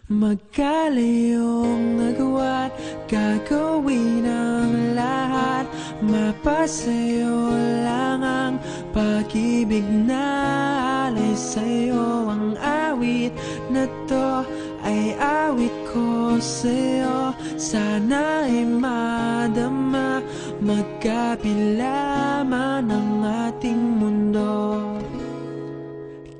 Magkalayong nagawa't gagawin ang lahat. Mapasayo lang ang pag-ibig na alay sa'yo. Ang awit na to ay awit ko sa'yo. Sana ay madama, magkapila man ang ating mundo.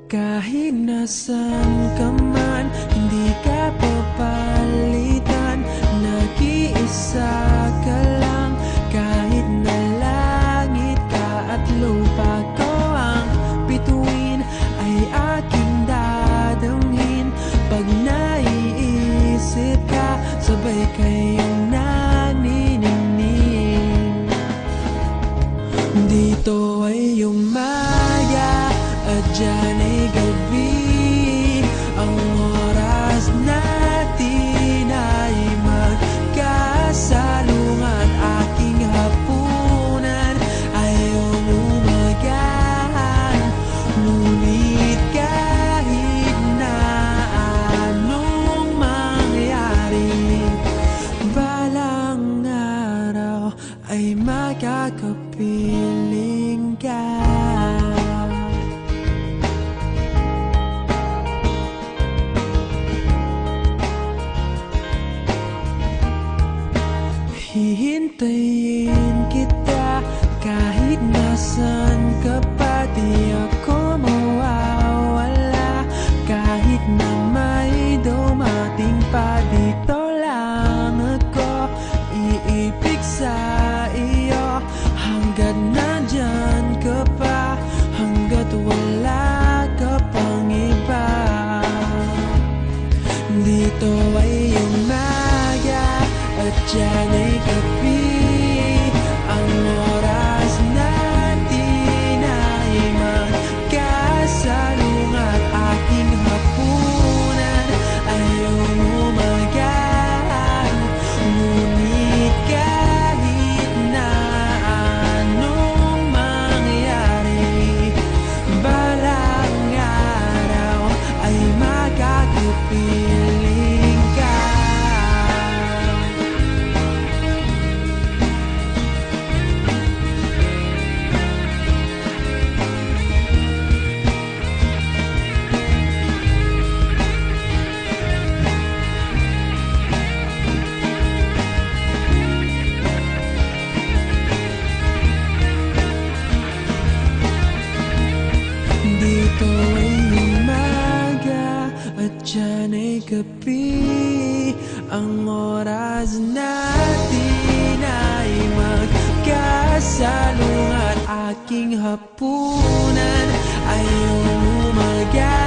Kahit nasan ka man, hindi ka papalitan. Nag-iisa ka lang, kahit na langit ka at lupa ko ang bituin, ay aking dadamhin. Pag naiisip ka, sabay kayong naniningning. Dito ay umaga at dyan ay gabi. Ang oras natin ay magkasalungat. Aking hapunan ay umagahan. Ngunit kahit na anong mangyari, balang araw ay makakapiling ka. Hihintayin kita kahit nasan ka pa. Di ako mawawala kahit na may dumating pa. Dito lang ako iibig sa iyo hanggat nandyan ka pa, hanggat wala ka pang iba. Dito ay umaga at dyan ay gabi. Ang oras natin ay magkasalungat. Aking hapunan ay umagahan. Ngunit kahit na anong mangyari, balang araw ay makakapiling ka. Dito ay umaga at dyan ay gabi. Ang oras natin ay magkasalungat. Aking hapunan ay umaga.